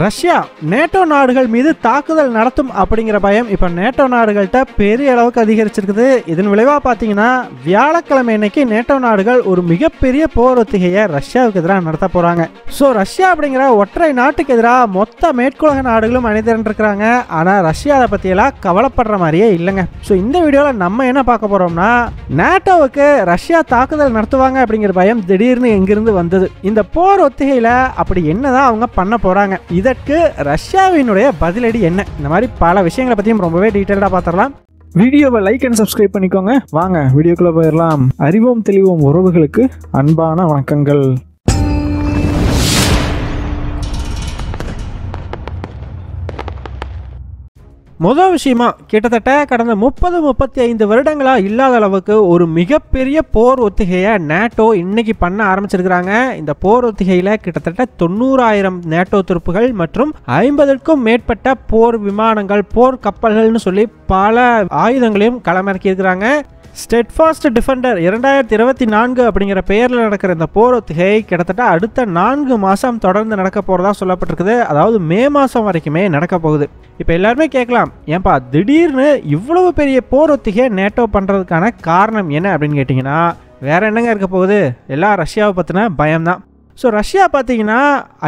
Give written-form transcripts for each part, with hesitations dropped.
Russia NATO நாடுகள் மீது தாக்குதல் நடத்தும் அப்படிங்கிற பயம் இப்போ நேட்டோ நாடுகள்கிட்ட பெரிய அளவுக்கு அதிகரிச்சிருக்குது. இதன் விளைவாக பார்த்தீங்கன்னா வியாழக்கிழமை இன்னைக்கு நேட்டோ நாடுகள் ஒரு மிகப்பெரிய போர் ஒத்திகையை ரஷ்யாவுக்கு எதிராக நடத்த போகிறாங்க. ஸோ ரஷ்யா அப்படிங்கிற ஒற்றை நாட்டுக்கு எதிராக மொத்த மேற்குலக நாடுகளும் அணிதிரண்டிருக்கிறாங்க. ஆனால் ரஷ்யா அதை பற்றியெல்லாம் கவலைப்படுற மாதிரியே இல்லைங்க. ஸோ இந்த வீடியோவில் நம்ம என்ன பார்க்க போகிறோம்னா, நேட்டோவுக்கு ரஷ்யா தாக்குதல் நடத்துவாங்க அப்படிங்கிற பயம் திடீர்னு எங்கிருந்து வந்தது, இந்த போர் ஒத்திகையில் அப்படி என்னதான் அவங்க பண்ண போகிறாங்க, இதற்கு ரஷ்யாவினுடைய பதிலடி என்ன, இந்த மாதிரி பல விஷயங்களை பற்றியும் ரொம்பவே டீட்டெயிலாக பார்த்துடலாம். வீடியோவை லைக் அண்ட் சப்ஸ்கிரைப் பண்ணிக்கோங்க. வாங்க வீடியோக்குள்ளே போயிடலாம். அறிவோம் தெளிவோம் உறவுகளுக்கு அன்பான வணக்கங்கள். முதல் விஷயமா, கிட்டத்தட்ட கடந்த 30-35 வருடங்களா இல்லாத அளவுக்கு ஒரு மிகப்பெரிய போர் ஒத்திகையை நேட்டோ இன்னைக்கு பண்ண ஆரம்பிச்சிருக்கிறாங்க. இந்த போர் ஒத்திகையில் கிட்டத்தட்ட 90,000 நேட்டோ துருப்புகள் மற்றும் 50க்கும் மேற்பட்ட போர் விமானங்கள், போர் கப்பல்கள்னு சொல்லி பல ஆயுதங்களையும் களமிறக்கி இருக்கிறாங்க. ஸ்டெட்ஃபாஸ்ட் டிஃபெண்டர் 2024 அப்படிங்கிற பெயரில் நடக்கிற இந்த போர் ஒத்திகை கிட்டத்தட்ட அடுத்த 4 மாதம் தொடர்ந்து நடக்க போகிறதா சொல்லப்பட்டிருக்குது. அதாவது மே மாதம் வரைக்குமே நடக்க போகுது. இப்போ எல்லாருமே கேட்கலாம், ஏன்பா திடீர்னு இவ்வளவு பெரிய போர் ஒத்திகை நேட்டோ பண்ணுறதுக்கான காரணம் என்ன அப்படின்னு கேட்டிங்கன்னா, வேற என்னங்க இருக்க போகுது, எல்லாம் ரஷ்யாவை பற்றின பயம்தான். ஸோ ரஷ்யா பார்த்தீங்கன்னா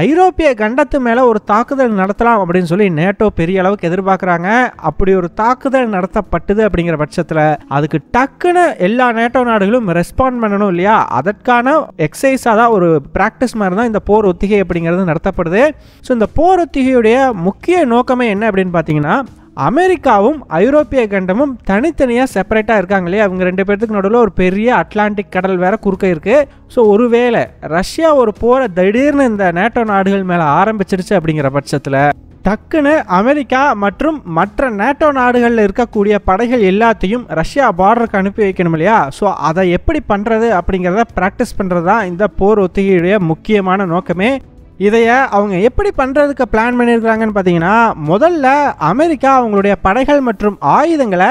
ஐரோப்பிய கண்டத்து மேலே ஒரு தாக்குதல் நடத்தலாம் அப்படின்னு சொல்லி நேட்டோ பெரிய அளவுக்கு எதிர்பார்க்குறாங்க. அப்படி ஒரு தாக்குதல் நடத்தப்பட்டது அப்படிங்கிற பட்சத்தில் அதுக்கு டக்குன்னு எல்லா நேட்டோ நாடுகளும் ரெஸ்பாண்ட் பண்ணணும் இல்லையா, அதற்கான எக்ஸசைஸாக தான், ஒரு ப்ராக்டிஸ் மாதிரி தான் இந்த போர் ஒத்திகை அப்படிங்கிறது நடத்தப்படுது. ஸோ இந்த போர் ஒத்திகையுடைய முக்கிய நோக்கமே என்ன அப்படின்னு பார்த்தீங்கன்னா, அமெரிக்காவும் ஐரோப்பிய கண்டமும் தனித்தனியாக செப்பரேட்டாக இருக்காங்க இல்லையா, அவங்க ரெண்டு பேர்த்துக்கு நடுவில் ஒரு பெரிய அட்லாண்டிக் கடல் வேற குறுக்க இருக்குது. ஸோ ஒருவேளை ரஷ்யா ஒரு போரை திடீர்னு இந்த நேட்டோ நாடுகள் மேலே ஆரம்பிச்சிருச்சு அப்படிங்கிற பட்சத்தில் டக்குன்னு அமெரிக்கா மற்றும் மற்ற நேட்டோ நாடுகளில் இருக்கக்கூடிய படைகள் எல்லாத்தையும் ரஷ்யா பார்டருக்கு அனுப்பி வைக்கணும் இல்லையா. ஸோ அதை எப்படி பண்ணுறது அப்படிங்கிறத ப்ராக்டிஸ் பண்ணுறது தான் இந்த போர் ஒத்திகையுடைய முக்கியமான நோக்கமே. இதைய அவங்க எப்படி பண்ணுறதுக்கு பிளான் பண்ணியிருக்கிறாங்கன்னு பார்த்தீங்கன்னா, முதல்ல அமெரிக்கா அவங்களுடைய படைகள் மற்றும் ஆயுதங்களை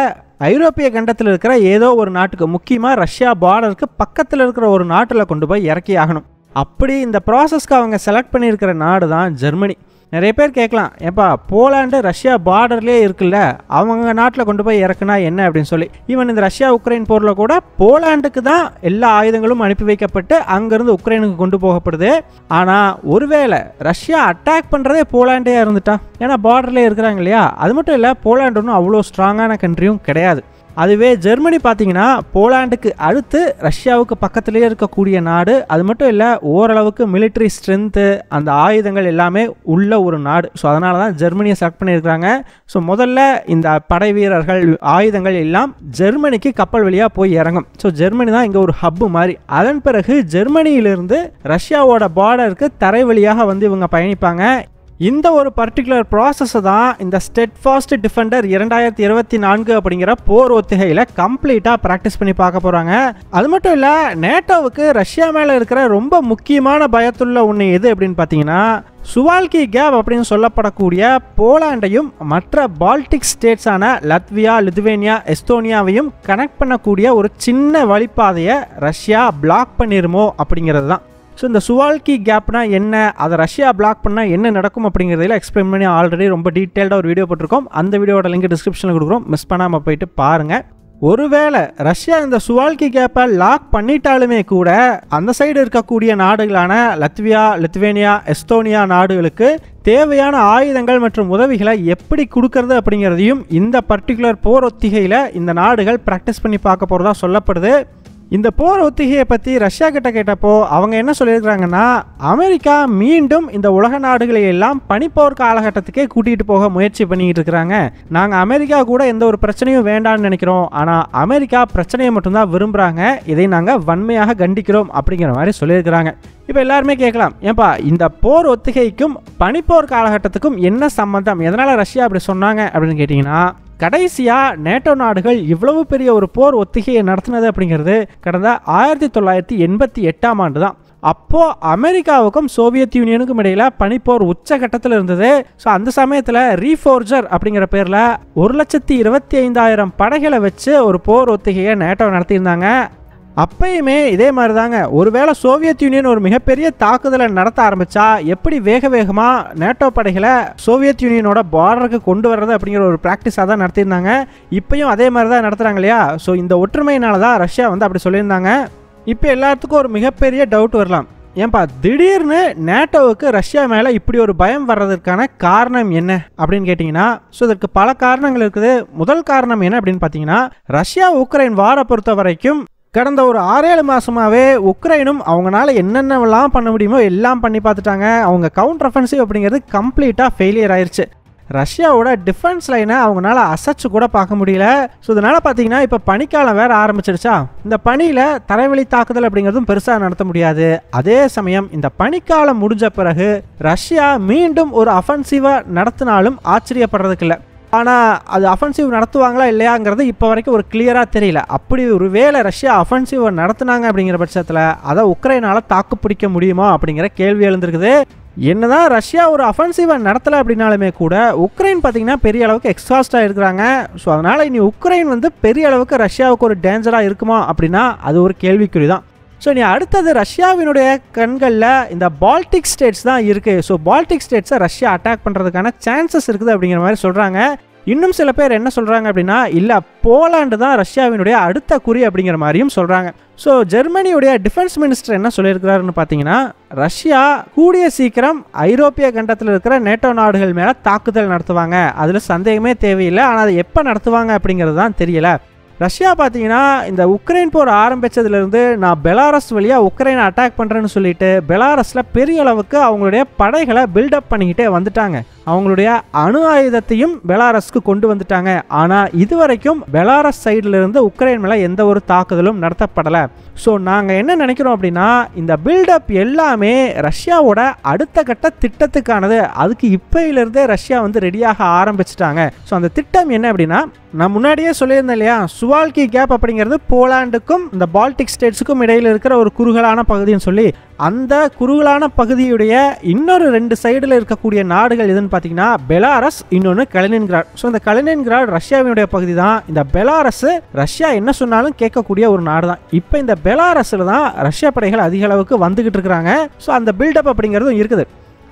ஐரோப்பிய கண்டத்தில் இருக்கிற ஏதோ ஒரு நாட்டுக்கு, முக்கியமாக ரஷ்யா பார்டருக்கு பக்கத்தில் இருக்கிற ஒரு நாட்டில் கொண்டு போய் இறக்கி ஆகணும். அப்படி இந்த ப்ராசஸ்க்கு அவங்க செலக்ட் பண்ணியிருக்கிற நாடு தான் ஜெர்மனி. நிறைய பேர் கேட்கலாம், ஏப்பா போலாண்டு ரஷ்யா பார்டர்லேயே இருக்குல்ல, அவங்க நாட்டில் கொண்டு போய் இறக்குனா என்ன அப்படின்னு சொல்லி. ஈவன் இந்த ரஷ்யா உக்ரைன் போரில் கூட போலாண்டுக்கு தான் எல்லா ஆயுதங்களும் அனுப்பி வைக்கப்பட்டு அங்கேருந்து உக்ரைனுக்கு கொண்டு போகப்படுது. ஆனால் ஒருவேளை ரஷ்யா அட்டாக் பண்ணுறதே போலாண்டே இருந்துட்டா, ஏன்னா பார்டர்லேயே இருக்கிறாங்க இல்லையா. அது மட்டும் இல்லை, போலாண்டு ஒன்றும் அவ்வளோ ஸ்ட்ராங்கான கண்ட்ரியும் கிடையாது. அதுவே ஜெர்மனி பார்த்தீங்கன்னா போலாண்டுக்கு அடுத்து ரஷ்யாவுக்கு பக்கத்திலே இருக்கக்கூடிய நாடு. அது மட்டும் இல்லை, ஓரளவுக்கு மிலிட்ரி ஸ்ட்ரென்த்து, அந்த ஆயுதங்கள் எல்லாமே உள்ள ஒரு நாடு. ஸோ அதனால தான் ஜெர்மனியை செலக்ட் பண்ணியிருக்கிறாங்க. ஸோ முதல்ல இந்த படை வீரர்கள், ஆயுதங்கள் எல்லாம் ஜெர்மனிக்கு கப்பல் வழியாக போய் இறங்கும். ஸோ ஜெர்மனி தான் இங்கே ஒரு ஹப்பு மாதிரி. அதன் பிறகு ஜெர்மனியிலிருந்து ரஷ்யாவோட பார்டருக்கு தரை வழியாக வந்து இவங்க பயணிப்பாங்க. இந்த ஒரு பர்டிகுலர் ப்ராசஸை தான் இந்த ஸ்டெட்ஃபாஸ்ட் டிஃபெண்டர் 2024 அப்படிங்கிற போர் ஒத்திகையில் கம்ப்ளீட்டாக ப்ராக்டிஸ் பண்ணி பார்க்க போகிறாங்க. அது மட்டும் இல்லை, நேட்டோவுக்கு ரஷ்யா மேலே இருக்கிற ரொம்ப முக்கியமான பயத்துள்ள ஒன்று எது அப்படின்னு பார்த்தீங்கன்னா, சுவால்கி கேப் அப்படின்னு சொல்லப்படக்கூடிய போலாண்டையும் மற்ற பால்டிக் ஸ்டேட்ஸான லத்வியா, லிதுவேனியா, எஸ்தோனியாவையும் கனெக்ட் பண்ணக்கூடிய ஒரு சின்ன வழிப்பாதையை ரஷ்யா பிளாக் பண்ணிருமோ அப்படிங்கிறது தான். ஸோ இந்த சுவால்கி கேப்னா என்ன, அதை ரஷ்யா பிளாக் பண்ணால் என்ன நடக்கும் அப்படிங்கிறதில் எக்ஸ்பிளைன் பண்ணி ஆல்ரெடி ரொம்ப டீட்டெயில்டாக ஒரு வீடியோ போட்டிருக்கோம். அந்த வீடியோட லிங்க் டிஸ்கிரிப்ஷனில் கொடுக்குறோம், மிஸ் பண்ணாமல் போயிட்டு பாருங்கள். ஒருவேளை ரஷ்யா இந்த சுவால்கி கேப்பை லாக் பண்ணிட்டாலுமே கூட அந்த சைடு இருக்கக்கூடிய நாடுகளான லத்வியா, லித்துவேனியா, எஸ்தோனியா நாடுகளுக்கு தேவையான ஆயுதங்கள் மற்றும் உதவிகளை எப்படி கொடுக்கறது அப்படிங்கிறதையும் இந்த பர்டிகுலர் போர் ஒத்திகையில் இந்த நாடுகள் ப்ராக்டிஸ் பண்ணி பார்க்க போகிறதா சொல்லப்படுது. இந்த போர் ஒத்திகையை பற்றி ரஷ்யா கிட்ட கேட்டப்போ அவங்க என்ன சொல்லியிருக்கிறாங்கன்னா, அமெரிக்கா மீண்டும் இந்த உலக நாடுகளை எல்லாம் பனிப்போர் காலகட்டத்துக்கே கூட்டிகிட்டு போக முயற்சி பண்ணிக்கிட்டு இருக்கிறாங்க. நாங்கள் அமெரிக்கா கூட எந்த ஒரு பிரச்சனையும் வேண்டான்னு நினைக்கிறோம், ஆனால் அமெரிக்கா பிரச்சனையை மட்டும்தான் விரும்புகிறாங்க, இதை நாங்கள் வன்மையாக கண்டிக்கிறோம் அப்படிங்கிற மாதிரி சொல்லியிருக்கிறாங்க. இப்போ எல்லாருமே கேட்கலாம், ஏன்பா இந்த போர் ஒத்திகைக்கும் பனிப்போர் காலகட்டத்துக்கும் என்ன சம்பந்தம், எதனால் ரஷ்யா அப்படி சொன்னாங்க அப்படின்னு கேட்டிங்கன்னா, கடைசியாக நேட்டோ நாடுகள் இவ்வளவு பெரிய ஒரு போர் ஒத்திகையை நடத்தினது அப்படிங்கிறது கடந்த 1988ஆம் ஆண்டு தான். அப்போது அமெரிக்காவுக்கும் சோவியத் யூனியனுக்கும் இடையில் பனிப்போர் உச்சகட்டத்தில் இருந்தது. ஸோ அந்த சமயத்தில் ரீஃபோர்ஜர் அப்படிங்கிற பேரில் 1,25,000 படைகளை வச்சு ஒரு போர் ஒத்திகையை நேட்டோ நடத்தியிருந்தாங்க. அப்பயுமே இதே மாதிரி தாங்க. ஒருவேளை சோவியத் யூனியன் ஒரு மிகப்பெரிய தாக்குதலை நடத்த ஆரம்பிச்சா எப்படி வேக வேகமாக நேட்டோ படைகளை சோவியத் யூனியனோட பார்டருக்கு கொண்டு வர்றது அப்படிங்கிற ஒரு ப்ராக்டிஸாக தான் நடத்தியிருந்தாங்க. இப்பயும் அதே மாதிரி தான் நடத்துகிறாங்க இல்லையா? ஸோ இந்த ஒற்றுமையினால தான் ரஷ்யா வந்து அப்படி சொல்லியிருந்தாங்க. இப்போ எல்லாத்துக்கும் ஒரு மிகப்பெரிய டவுட் வரலாம். ஏன்பா திடீர்னு நேட்டோவுக்கு ரஷ்யா மேலே இப்படி ஒரு பயம் வர்றதுக்கான காரணம் என்ன அப்படின்னு கேட்டிங்கன்னா, ஸோ இதற்கு பல காரணங்கள் இருக்குது. முதல் காரணம் என்ன அப்படின்னு பார்த்தீங்கன்னா, ரஷ்யா உக்ரைன் வாரை பொறுத்த வரைக்கும் கடந்த ஒரு 6-7 மாதமாகவே உக்ரைனும் அவங்களால என்னென்னலாம் பண்ண முடியுமோ எல்லாம் பண்ணி பார்த்துட்டாங்க. அவங்க கவுண்டர் அஃபென்சிவ் அப்படிங்கிறது கம்ப்ளீட்டாக ஃபெயிலியர் ஆயிடுச்சு. ரஷ்யாவோட டிஃபென்ஸ் லைனை அவங்களால அசைச்சு கூட பார்க்க முடியல. ஸோ இதனால் பார்த்தீங்கன்னா இப்போ பனிக்காலம் வேறு ஆரம்பிச்சிருச்சா, இந்த பனியில் தரைவழி தாக்குதல் அப்படிங்கிறதும் பெருசாக நடத்த முடியாது. அதே சமயம் இந்த பனிக்காலம் முடிஞ்ச பிறகு ரஷ்யா மீண்டும் ஒரு அஃபென்சிவாக நடத்தினாலும் ஆச்சரியப்படுறதுக்கு இல்லை. ஆனால் அது அஃபென்சிவ் நடத்துவாங்களா இல்லையாங்கிறது இப்போ வரைக்கும் ஒரு கிளியராக தெரியல. அப்படி ஒரு வேளை ரஷ்யா அஃபென்சிவை நடத்துனாங்க அப்படிங்கிற பட்சத்தில் அதை உக்ரைனால் தாக்கு பிடிக்க முடியுமா அப்படிங்கிற கேள்வி எழுந்திருக்குது. என்னதான் ரஷ்யா ஒரு அஃபென்சிவை நடத்தலை அப்படின்னாலுமே கூட உக்ரைன் பார்த்தீங்கன்னா பெரிய அளவுக்கு எக்ஸாஸ்டாக இருக்கிறாங்க. ஸோ அதனால் இனி உக்ரைன் வந்து பெரிய அளவுக்கு ரஷ்யாவுக்கு ஒரு டேஞ்சராக இருக்குமா அப்படின்னா அது ஒரு கேள்விக்குறி தான். ஸோ நீ அடுத்தது ரஷ்யாவினுடைய கண்களில் இந்த பால்டிக் ஸ்டேட்ஸ் தான் இருக்குது. ஸோ பால்டிக் ஸ்டேட்ஸை ரஷ்யா அட்டாக் பண்ணுறதுக்கான சான்சஸ் இருக்குது அப்படிங்கிற மாதிரி சொல்கிறாங்க. இன்னும் சில பேர் என்ன சொல்கிறாங்க அப்படின்னா, இல்லை போலாண்டு தான் ரஷ்யாவினுடைய அடுத்த குறி அப்படிங்கிற மாதிரியும் சொல்கிறாங்க. ஸோ ஜெர்மனியுடைய டிஃபென்ஸ் மினிஸ்டர் என்ன சொல்லியிருக்கிறாருன்னு பார்த்தீங்கன்னா, ரஷ்யா கூடிய சீக்கிரம் ஐரோப்பிய கண்டத்தில் இருக்கிற நேட்டோ நாடுகள் மேலே தாக்குதல் நடத்துவாங்க, அதில் சந்தேகமே தேவையில்லை. ஆனால் அதை எப்போ நடத்துவாங்க அப்படிங்கிறது தான் தெரியல. ரஷ்யா பார்த்தீங்கன்னா இந்த உக்ரைன் போர் ஆரம்பித்ததுலேருந்து நான் பெலாரஸ் வழியாக உக்ரைனை அட்டாக் பண்ணுறேன்னு சொல்லிட்டு பெலாரஸில் பெரிய அளவுக்கு அவங்களுடைய படைகளை பில்டப் பண்ணிக்கிட்டே வந்துட்டாங்க. அவங்களுடைய அணு ஆயுதத்தையும் பெலாரஸ்க்கு கொண்டு வந்துட்டாங்க. ஆனால் இதுவரைக்கும் பெலாரஸ் சைடிலிருந்து உக்ரைன் மேலே எந்த ஒரு தாக்குதலும் நடத்தப்படலை. ஸோ நாங்கள் என்ன நினைக்கிறோம் அப்படின்னா, இந்த பில்டப் எல்லாமே ரஷ்யாவோட அடுத்த கட்ட திட்டத்துக்கானது. அதுக்கு இப்போயிலிருந்தே ரஷ்யா வந்து ரெடியாக ஆரம்பிச்சிட்டாங்க. ஸோ அந்த திட்டம் என்ன அப்படின்னா, நான் முன்னாடியே சொல்லியிருந்தேன் இல்லையா, சுவால்கி கேப் அப்படிங்கிறது போலாண்டுக்கும் இந்த பால்டிக் ஸ்டேட்ஸுக்கும் இடையில் இருக்கிற ஒரு குறுகலான பகுதின்னு சொல்லி, அந்த குறுகலான பகுதியுடைய இன்னொரு 2 சைடில் இருக்கக்கூடிய நாடுகள் எதுன்னு பார்த்தீங்கன்னா பெலாரஸ், இன்னொன்று கலினின்கிராட். ஸோ இந்த கலினின்கிராட் ரஷ்யாவினுடைய பகுதி தான். இந்த பெலாரஸ் ரஷ்யா என்ன சொன்னாலும் கேட்கக்கூடிய ஒரு நாடு தான். இப்போ இந்த பெலாரஸில் தான் ரஷ்யா படைகள் அதிக அளவுக்கு வந்துகிட்டு இருக்கிறாங்க. ஸோ அந்த பில்டப் அப்படிங்கிறதும் இருக்குது.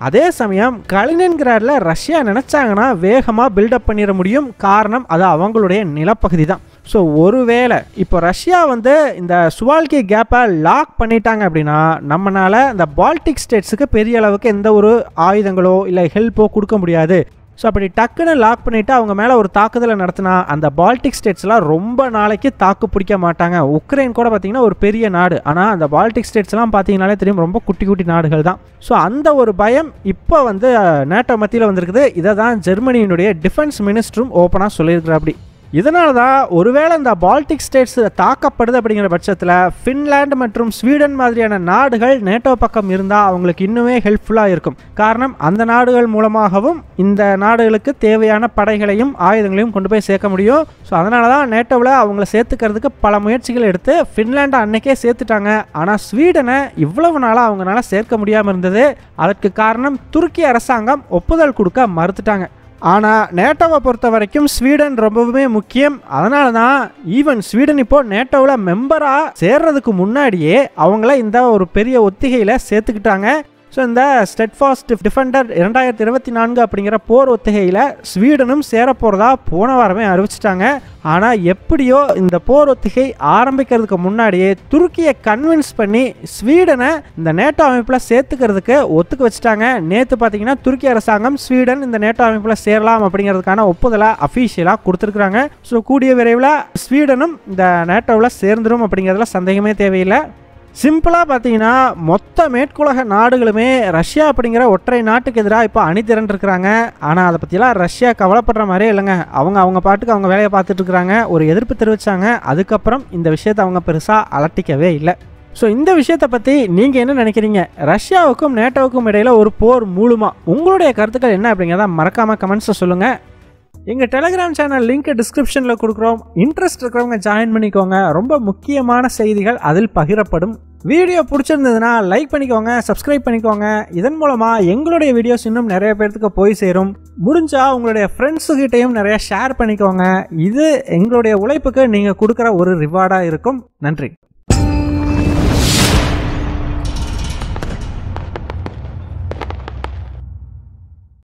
அதே சமயம் கலினின்கிராட்ல ரஷ்யா நினைச்சாங்கன்னா வேகமாக பில்டப் பண்ணிட முடியும். காரணம் அது அவங்களுடைய நிலப்பகுதி தான். ஸோ ஒருவேளை இப்போ ரஷ்யா வந்து இந்த சுவால்கி கேப்பை லாக் பண்ணிட்டாங்க அப்படின்னா நம்மளால இந்த பால்டிக் ஸ்டேட்ஸுக்கு பெரிய அளவுக்கு எந்த ஒரு ஆயுதங்களோ இல்லை ஹெல்ப்போ கொடுக்க முடியாது. ஸோ அப்படி டக்குன்னு லாக் பண்ணிவிட்டு அவங்க மேலே ஒரு தாக்குதலை நடத்தினா அந்த பால்டிக் ஸ்டேட்ஸ்லாம் ரொம்ப நாளைக்கு தாக்கு பிடிக்க மாட்டாங்க. உக்ரைன் கூட பார்த்திங்கன்னா ஒரு பெரிய நாடு, ஆனால் அந்த பால்டிக் ஸ்டேட்ஸ்லாம் பார்த்தீங்கன்னாலே தெரியும் ரொம்ப குட்டி குட்டி நாடுகள் தான். ஸோ அந்த ஒரு பயம் இப்போ வந்து நேட்டோ மத்தியில் வந்திருக்குது. இதை தான் ஜெர்மனியினுடைய டிஃபென்ஸ் மினிஸ்டரும் ஓப்பனாக சொல்லியிருக்கிற. அப்படி இதனால தான் ஒருவேளை இந்த பால்டிக் ஸ்டேட்ஸ் தாக்கப்படுது அப்படிங்கிற பட்சத்தில் ஃபின்லாந்து மற்றும் ஸ்வீடன் மாதிரியான நாடுகள் நேட்டோ பக்கம் இருந்தால் அவங்களுக்கு இன்னுமே ஹெல்ப்ஃபுல்லாக இருக்கும். காரணம் அந்த நாடுகள் மூலமாகவும் இந்த நாடுகளுக்கு தேவையான படைகளையும் ஆயுதங்களையும் கொண்டு போய் சேர்க்க முடியும். ஸோ அதனால தான் நேட்டோவில் அவங்கள சேர்த்துக்கிறதுக்கு பல முயற்சிகள் எடுத்து ஃபின்லாண்டை அன்னைக்கே சேர்த்துட்டாங்க. ஆனால் ஸ்வீடனை இவ்வளவு நாளாக அவங்களால சேர்க்க முடியாமல் இருந்தது. அதற்கு காரணம் துருக்கி அரசாங்கம் ஒப்புதல் கொடுக்க மறுத்துட்டாங்க. ஆனால் நேட்டோவை பொறுத்த வரைக்கும் ஸ்வீடன் ரொம்பவுமே முக்கியம். அதனால தான் ஈவன் ஸ்வீடன் இப்போ நேட்டோவில் மெம்பராக சேர்றதுக்கு முன்னாடியே அவங்கள இந்த ஒரு பெரிய ஒத்திகையில் சேர்த்துக்கிட்டாங்க. ஸோ இந்த ஸ்டெட்ஃபாஸ்ட் டிஃபெண்டர் 2024 அப்படிங்கிற போர் ஒத்திகையில் ஸ்வீடனும் சேரப்போகிறதா போன வாரமே அறிவிச்சிட்டாங்க. ஆனால் எப்படியோ இந்த போர் ஒத்திகை ஆரம்பிக்கிறதுக்கு முன்னாடியே துருக்கியை கன்வின்ஸ் பண்ணி ஸ்வீடனை இந்த நேட்டோ அமைப்பில் சேர்த்துக்கிறதுக்கு ஒத்துக்க வச்சுட்டாங்க. நேற்று பார்த்தீங்கன்னா துருக்கி அரசாங்கம் ஸ்வீடன் இந்த நேட்டோ அமைப்பில் சேரலாம் அப்படிங்கிறதுக்கான ஒப்புதலை அஃபீஷியலாக கொடுத்துருக்குறாங்க. ஸோ கூடிய விரைவில் ஸ்வீடனும் இந்த நேட்டோவில் சேர்ந்துடும் அப்படிங்கிறதுல சந்தேகமே தேவையில்லை. சிம்பிளாக பார்த்தீங்கன்னா மொத்த மேற்குலக நாடுகளுமே ரஷ்யா அப்படிங்கிற ஒற்றை நாட்டுக்கு எதிராக இப்போ அணிதிரண்டிருக்கிறாங்க. ஆனால் அதை பற்றிலாம் ரஷ்யா கவலைப்படுற மாதிரியே இல்லைங்க. அவங்க பாட்டுக்கு அவங்க வேலையை பார்த்துட்டு இருக்கிறாங்க. ஒரு எதிர்ப்பு தெரிவித்தாங்க, அதுக்கப்புறம் இந்த விஷயத்தை அவங்க பெருசாக அலட்டிக்கவே இல்லை. ஸோ இந்த விஷயத்தை பற்றி நீங்கள் என்ன நினைக்கிறீங்க? ரஷ்யாவுக்கும் நேட்டோவுக்கும் இடையில் ஒரு போர் மூலமா? உங்களுடைய கருத்துக்கள் என்ன அப்படிங்கிறத மறக்காமல் கமெண்ட்ஸில் சொல்லுங்கள். எங்கள் டெலிகிராம் சேனல் லிங்க் டிஸ்கிரிப்ஷனில் கொடுக்குறோம். இன்ட்ரெஸ்ட் இருக்கிறவங்க ஜாயின் பண்ணிக்கோங்க. ரொம்ப முக்கியமான செய்திகள் அதில் பகிரப்படும். வீடியோ பிடிச்சிருந்ததுன்னா லைக் பண்ணிக்கோங்க, சப்ஸ்கிரைப் பண்ணிக்கோங்க. இதன் மூலமாக எங்களுடைய வீடியோஸ் இன்னும் நிறைய பேர்த்துக்கு போய் சேரும். முடிஞ்சால் உங்களுடைய ஃப்ரெண்ட்ஸுக்கிட்டையும் நிறைய ஷேர் பண்ணிக்கோங்க. இது எங்களுடைய உழைப்புக்கு நீங்கள் கொடுக்குற ஒரு ரிவார்டாக இருக்கும். நன்றி.